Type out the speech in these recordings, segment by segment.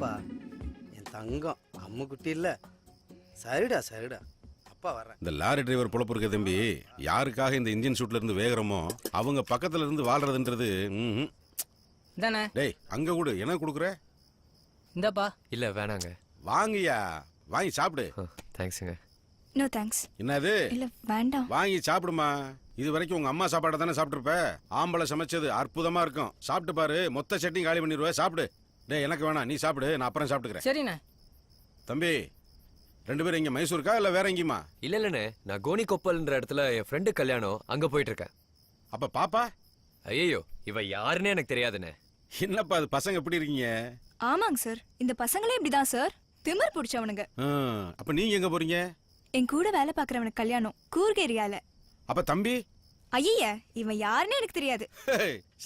வாப்பா என் தங்கம் அம்மு குட்டி இல்ல. சரிடா சரிடா, அப்பா வர்றேன். இந்த லாரி டிரைவர் பொழப்பு இருக்க தம்பி, யாருக்காக இந்த இன்ஜின் சூட்ல இருந்து வேகிறோமோ அவங்க பக்கத்துல இருந்து வாழ்றதுன்றது தானே. டேய் அங்க கூட என்ன கொடுக்குற? இந்தாப்பா. இல்ல வேணாங்க. வாங்கியா, வாங்கி சாப்பிடு. தேங்க்ஸுங்க. No thanks. என்னது? இல்ல வேண்டாம். வாங்கி சாப்பிடுமா. இது வரைக்கும் உங்க அம்மா சாப்பாடை தானே சாப்பிட்டுருப்ப. ஆம்பளை சமைச்சது அற்புதமா இருக்கும், சாப்பிட்டு பாரு. மொத்த சட்னி காலி பண்ணிடுவ, சாப்பிடு. டேய் எனக்கு வேணாம், நீ சாப்பிடு, நான் அப்புறம் சாப்பிட்டுக்கிறேன். சரிண்ணே. தம்பி ரெண்டு பேரும் இங்க மைசூருக்கா இல்ல வேற எங்கேயுமா? இல்லண்ணே, நான் கோனி கொப்பல்ன்ற இடத்துல என் ஃப்ரெண்டு கல்யாணம், அங்க போயிட்டு இருக்கேன். அப்ப பாப்பா? ஐயோ, இவ யாருன்னே எனக்கு தெரியாதுண்ணே. என்னப்பா அது, பசங்க எப்படி இருக்கீங்க? ஆமாங்க சார், இந்த பசங்களே இப்படிதான் சார், திமிர் பிடிச்சவனுங்க. அப்ப நீங்க எங்க போறீங்க? என் கூட வேலை பாக்குறவனுக்கு கல்யாணம் கூர்க் ஏரியால. அப்ப தம்பி? ஐய, இவன் யாருன்னு எனக்கு தெரியாது.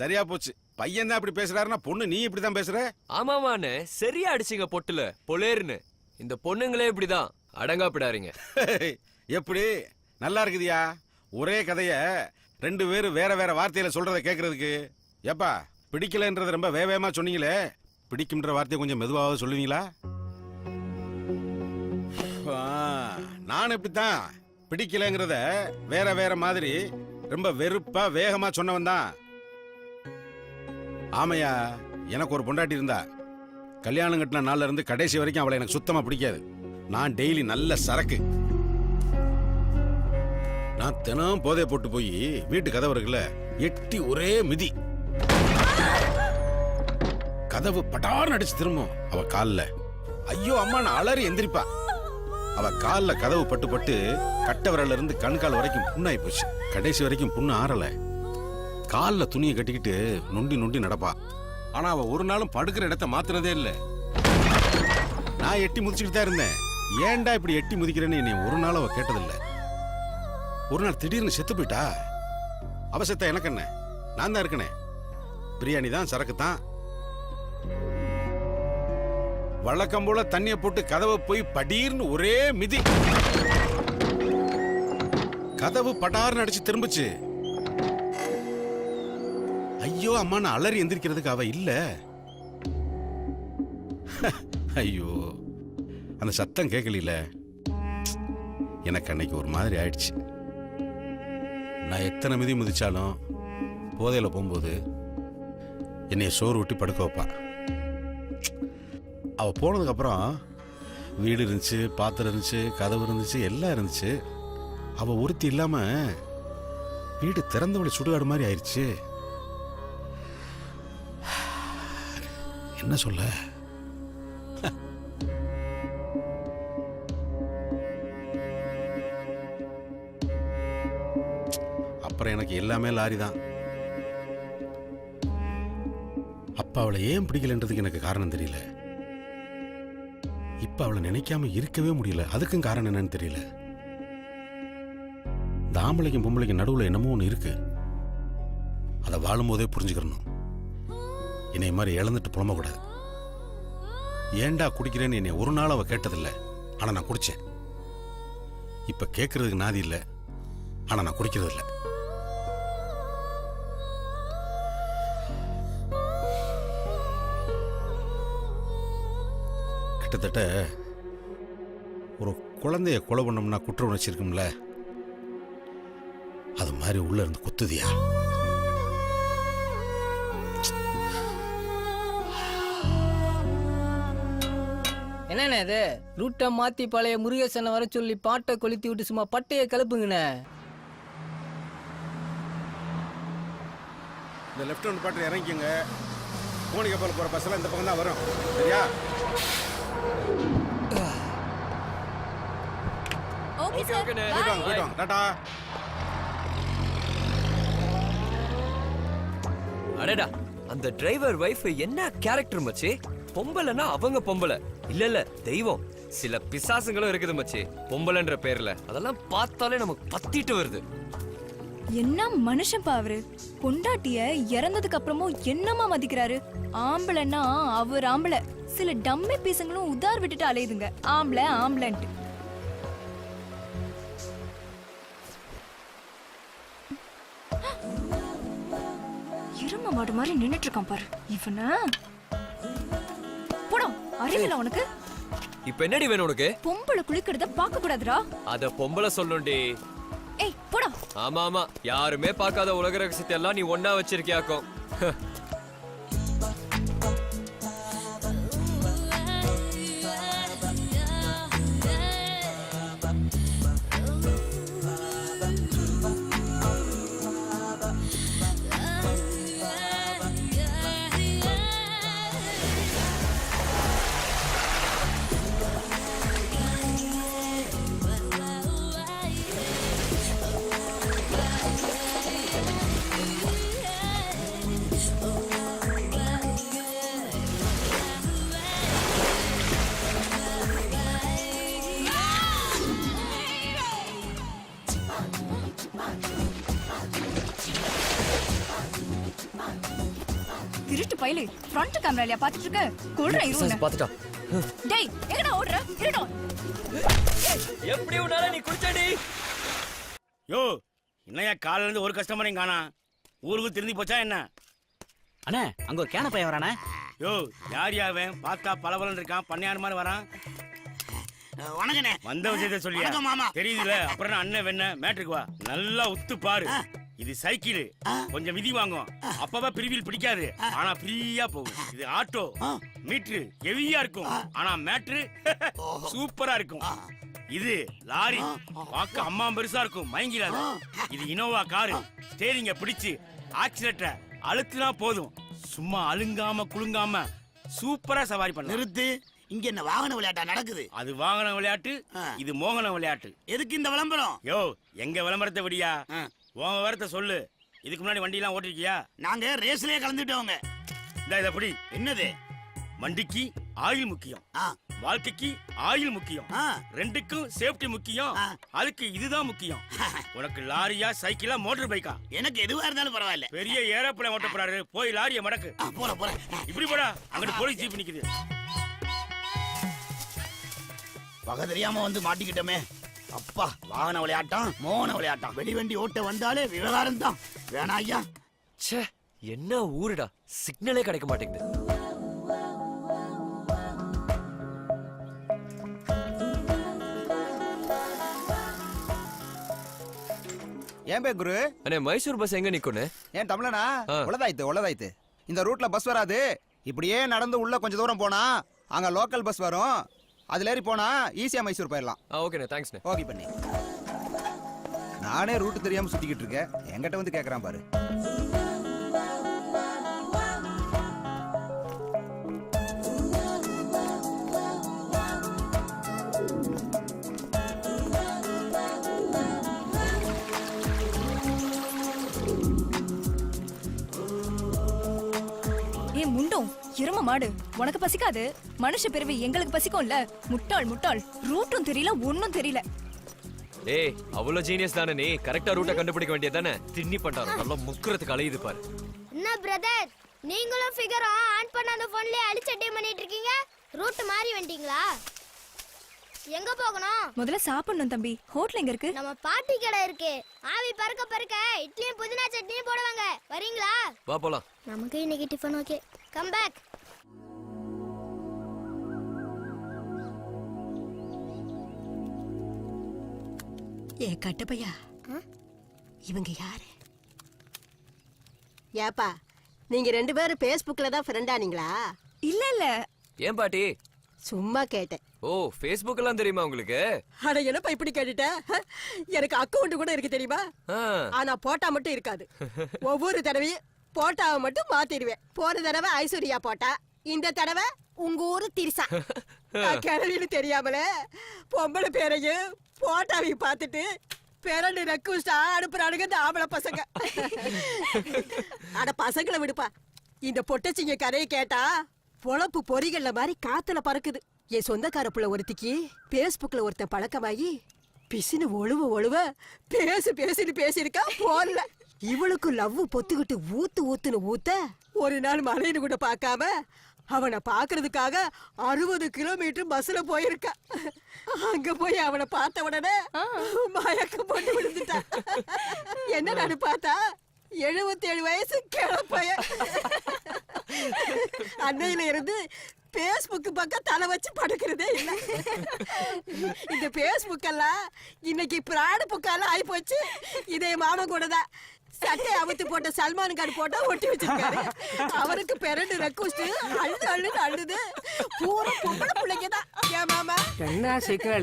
சரியா போச்சு, பையன் தான் அப்படி பேசுறாருன்னா பொண்ணு நீ இப்படிதான் பேசுற? ஆமாமாண்ணே, சரியா அடிச்சிங்க பொட்டுல பொலேருன்னு. இந்த பொண்ணுங்களே இப்படிதான் அடங்காப்பிடாருங்க. எப்படி நல்லா இருக்குதியா? ஒரே கதைய ரெண்டு பேரும் வேற வேற வார்த்தையில சொல்றத கேக்குறதுக்கு. ஏப்பா பிடிக்கலன்றத ரொம்ப வேகமா சொன்னீங்களே, பிடிக்கும்ன்ற வார்த்தையை கொஞ்சம் மெதுவாக சொல்லுவீங்களா? நான் இப்படித்தான் பிடிக்கலங்கிறத வேற வேற மாதிரி ரொம்ப வெறுப்பா வேகமா சொன்னவன் தான். ஆமையா, எனக்கு ஒரு பொண்டாட்டி இருந்தா. கல்யாணம் கட்டின நாள்ல இருந்து கடைசி வரைக்கும் அவளை எனக்கு சுத்தமா பிடிக்காது. நான் டெய்லி நல்ல சரக்கு. நான் தினம் போதை போட்டு போய் வீட்டு கதவு இருக்குல்ல எட்டி ஒரே மிதி. கதவு படார்னு அடிச்சு திரும்பும் அவ கால்ல. ஐயோ அம்மா நான் அலறி எந்திரிப்பா. அவ கால்ல கதவு பட்டு பட்டு கட்ட விரல்ல இருந்து கண்கால் வரைக்கும் புண்ணாயி போச்சு. கடைசி வரைக்கும் புண்ணு ஆறல. கால்ல துணியை கட்டிக்கிட்டு நொண்டி நொண்டி நடப்பா. ஆனா அவ ஒரு நாளும் படுக்கிற இடத்த மாத்துறதே இல்ல. நான் எட்டி முதிச்சுக்கிட்டு தான் இருந்தேன். ஏன்டா இப்படி எட்டி முதிக்கிறேன்னு என்னை ஒரு நாள் அவ கேட்டதில்லை. ஒரு நாள் திடீர்னு செத்து போயிட்டா. அவ செத்த எனக்கு என்ன, நான் தான் இருக்கனே. பிரியாணி தான், சரக்கு தான். வழக்கம் போல தண்ணிய போட்டு கதவை போய் படீர்னு ஒரே மிதி. கதவு படார்னு அடிச்சு திரும்பிச்சு. ஐயோ அம்மா நான் அலறி எந்திரிக்கிறதுக்கு அவ இல்ல. ஐயோ அந்த சத்தம் கேட்கல. எனக்கு அன்னைக்கு ஒரு மாதிரி ஆயிடுச்சு. நான் எத்தனை மிதி மிதிச்சாலும் போதையில போகும்போது என்னைய சோறு விட்டு படுக்க வைப்பா. அவ போனதுக்கு அப்புறம் வீடு இருந்துச்சு, பாத்திரம் இருந்துச்சு, கதவு இருந்துச்சு, எல்லாம் இருந்துச்சு. அவ ஒருத்தி இல்லாம வீடு திறந்தவளை சுடுகாடு மாதிரி ஆயிடுச்சு. என்ன சொல்ல? அப்புறம் எனக்கு எல்லாமே லாரி தான். அப்ப அவளை ஏன் பிடிக்கலன்றதுக்கு எனக்கு காரணம் தெரியல. இப்ப அவளை நினைக்காம இருக்கவே முடியல. அதுக்கும் காரணம் என்னன்னு தெரியல. இந்த ஆம்பளைக்கும் பொம்பளைக்கும் நடுவுல என்னமோ ஒண்ணு இருக்கு. அதை வாழும் போதே புரிஞ்சுக்கணும். என்னை மாதிரி இழந்துட்டு புலம்பக்கூடாது. ஏண்டா குடிக்கிறேன்னு என்னை ஒரு நாள் அவ கேட்டதில்லை. ஆனா நான் குடிச்சேன். இப்ப கேட்கறதுக்கு நாதி இல்லை. ஆனா நான் குடிக்கிறது இல்லை. கிட்டத்தட்ட ஒரு குழந்தைய கொலை பண்ணோம்னா குற்ற உணர்ச்சி இருக்கும்ல, அது மாதிரி உள்ள இருந்து குத்துதியா. என்னண்ணே இது ரூட்டை மாத்தி பழைய முருகேசனை வர சொல்லி பாட்டை கொளுத்தி விட்டு சும்மா பட்டையை கிளப்புங்கண்ணே. இந்த லெஃப்ட் ஹேண்ட் பாட்டு இறங்கிங்க. கோணி கப்பல் போற பஸ்ல இந்த பக்கம் தான் வரும். சரியா? ஓகே சார், போய்ட்டு வாங்க. டாடா. அடடா, அந்த டிரைவர் வைஃப் என்ன கேரக்டர் மச்சி. பொம்பளைன்னா அவங்க பொம்பளை இல்ல இல்ல தெய்வம். சில பிசாசுங்களும் இருக்குது மச்சி பொம்பளைன்ற பேர்ல. அதெல்லாம் பார்த்தாலே நமக்கு பத்திட்டு வருது. என்ன மனுஷன்ப்பா அவரு. பொண்டாட்டிய இறந்ததுக்கு அப்புறமும் என்னமா மதிக்கிறாரு. ஆம்பளைன்னா அவர் ஆம்பளை. சில டம்மி பீசங்களும் உதார் விட்டுட்டு அலையுதுங்க ஆம்பளை ஆம்பளைன்ட்டு. இரும மாடு மாதிரி நின்னுட்டு இருக்கான் பாரு இவன. போடும் அறிவில உனக்கு இப்ப என்னடி வேணும் உனக்கு? பொம்பளை குளிக்கிறத பார்க்க கூடாதுடா. அத பொம்பளை சொல்லுண்டி. ஏய் போடா. ஆமா ஆமா, யாருமே பார்க்காத உலக ரகசியத்தை எல்லாம் நீ ஒண்ணா வச்சிருக்கியாக்கும். திருட்டு பையலே, ஃப்ரண்ட் கேமராலயா பாத்துட்டு இருக்க? கொல்றேன் இவனை. பாத்துட்டா. டேய் எங்கடா ஓடுற? இருடா. எப்படி உன்னால நீ குடிச்சடி? யோ என்னையா காலையில இருந்து ஒரு கஸ்டமரையும் காணா? ஊருக்கு திரும்பி போச்சா என்ன? அண்ணே அங்க ஒரு கேன பையன் வரானே. யோ யார் யாவன்? பார்த்தா பலபலன் இருக்கான், பண்ணையார் மாதிரி வரான். வணக்கண்ணே. வந்த விஷயத்த சொல்லியா? வணக்கம் மாமா. தெரியுதுல, அப்புறம் நான் அண்ணன் வெண்ண மேட்ருக்கு வா. நல்லா உத்து பாரு. இது சைக்கிள், கொஞ்சம் மிதி வாங்கும். அப்பவா பிரிவில் பிடிக்காது, ஆனா ஃப்ரீயா போகும். இது ஆட்டோ, மீட்ரு ஹெவியா இருக்கும், ஆனா மேட்ரு சூப்பரா இருக்கும். இது லாரி, பார்க்க அம்மா பெருசா இருக்கும், மயங்கிடாத. இது இனோவா காரு, ஸ்டேரிங்க பிடிச்சு ஆக்சிலேட்டரை அழுத்தினா போதும், சும்மா அழுங்காம குலுங்காம சூப்பரா சவாரி பண்ண. நிறுத்து. இங்க என்ன வாகன விளையாட்டா நடக்குது? அது வாகன விளையாட்டு, இது மோகன விளையாட்டு. எதுக்கு இந்த விளம்பரம்? யோ எங்க விளம்பரத்தை விடியா, உன் விவரத்தை சொல்லு. இதுக்கு முன்னாடி வண்டி எல்லாம் ஓட்டிருக்கியா? நாங்க ரேஸ்லயே கலந்துட்டோங்க. இந்த இத எப்படி? என்னது? வண்டிக்கு ஆயில் முக்கியம், ஆ, வாழ்க்கைக்கு ஆயில் முக்கியம், ஆ. ரெண்டுக்கும் சேஃப்டி முக்கியம். ஆ. அதுக்கு இதுதான் முக்கியம். உனக்கு லாரியா சைக்கிளா மோட்டார் பைக்கா? எனக்கு எதுவா இருந்தாலும் பரவாயில்ல. பெரிய ஏரோப்ளேன் ஓட்ட போறாரு, போய் லாரியை மடக்கு. போறேன் போறேன். இப்படி போடா, அங்கிட்டு போலீஸ் ஜீப் நிக்குது. பகை தெரியாம வந்து மாட்டிக்கிட்டோமே. அப்பா, வாகன விளையாட்டம் மோகன விளையாட்டம். வெடிவண்டி ஓட்ட வந்தாலே விவகாரம் தான். வேணா ஐயா. ச்சே, என்ன ஊருடா, சிக்னலே கிடைக்க மாட்டேங்குது. ஏன் பே குரு? அண்ணே மைசூர் பஸ் எங்க நிக்குன்னு? ஏன் தமிழனா? ஆ. உளதாயித்து. இந்த ரூட்ல பஸ் வராது. இப்படியே நடந்து உள்ள கொஞ்ச தூரம் போனா அங்க லோக்கல் பஸ் வரும். அதுல ஏறி போனா ஈஸியா மைசூர் போயிடலாம். ஓகேண்ணே, தேங்க்ஸ்ண்ணே. ஓகே பண்ணி. நானே ரூட் தெரியாம சுத்திக்கிட்டு இருக்கேன், என்கிட்ட வந்து கேக்குறான் பாரு. ஏ முண்டோம், எரும மாடு, உனக்கு பசிக்காது? மனுஷ பிறவி எங்களுக்கு பசிக்கும்ல. முட்டாள் முட்டாள், ரூட்டும் தெரியல ஒன்னும் தெரியல. ஏய், அவ்வளவு ஜீனியஸ் தானே நீ? கரெக்டா ரூட்ட கண்டுபிடிக்க வேண்டியதானே? திண்ணி பண்றாரு, நல்லா முக்குறதுக்கு அலையுது பாரு. என்ன பிரதர், நீங்களும் ஃபிகர் ஆன் பண்ண அந்த போன்லயே அடிச்சட்டே பண்ணிட்டு இருக்கீங்க? ரூட் மாறி வந்துட்டீங்களா? எங்க போகணும்? முதல்ல சாப்பிடணும் தம்பி. ஹோட்டல் எங்க இருக்கு? நம்ம பாட்டி கடை இருக்கு. ஆவி பறக்க பறக்க இட்லியும் புதினா சட்னியும் போடுவாங்க, வரீங்களா? வா போலாம். நமக்கு இன்னைக்கு டிஃபன் ஓகே. Come back. ஏ கட்டப்பையா, இவங்க யாரு? ஏப்பா, நீங்க ரெண்டு பேரும் பேஸ்புக்ல தான் ஃப்ரெண்டானீங்களா? இல்ல இல்ல, ஏன் பாட்டி? சும்மா கேட்டேன். ஓ, ஃபேஸ்புக் எல்லாம் தெரியுமா உங்களுக்கு? அட என்னப்பா இப்படி கேட்டுட்ட? எனக்கு அக்கவுண்ட் கூட இருக்கு தெரியுமா? ஆ. ஆனா போட்டா மட்டும் இருக்காது. ஒவ்வொரு தடவையும் போட்டாவை மட்டும் மாத்திடுவேன். போன தடவை ஐஸ்வர்யா போட்டா, இந்த தடவை உங்க ஊரு திரிசா. கிழவின்னு தெரியாமல பொம்பளை பேரையும் போட்டாவையும் பார்த்துட்டு பேரண்டு ரெக்வஸ்டா அனுப்புறானுங்க இந்த ஆம்பளை பசங்க. அட பசங்களை விடுப்பா. இந்த பொட்டச்சிங்க கதையை கேட்டா பொழப்பு பொறிகள்ல மாதிரி காத்துல பறக்குது. என் சொந்தக்கார புள்ள ஒருத்திக்கு பேஸ்புக்ல ஒருத்தன் பழக்கமாகி பிசினு ஒழுவ பேசுன்னு பேசியிருக்கா போன்ல. இவளுக்கு லவ் பொத்துக்கிட்டு ஊத்துன்னு ஊத்த ஒரு நாள் மலைன்னு கூட பார்க்காம அவனை பாக்குறதுக்காக 60 கிலோமீட்டர் பஸ்ல போயிருக்கா. அங்க போய் அவனை பார்த்த உடனே மயக்கம் போட்டு விழுந்துட்டா. என்னடான்னு பார்த்தா 77 வயசு கிளப்பைய. அன்னையில இருந்து பேஸ்புக் பக்கம் தலை வச்சு படுக்கிறதே இல்ல. இந்த பேஸ்புக் எல்லாம் இன்னைக்கு பிராடு புக்கெல்லாம் ஆயி போச்சு. இதே மாமன் கூட தான் சட்டை அவுத்து போட்ட சல்மான் கார்டு போட்டா ஒட்டி வச்சிருக்காரு. அவருக்கு பெரண்டு ரெக்வஸ்ட் அழுது அழுது அழுது பூரா பொம்பளை பிள்ளைங்க தான். ஏன் மாமா என்ன சிக்கல்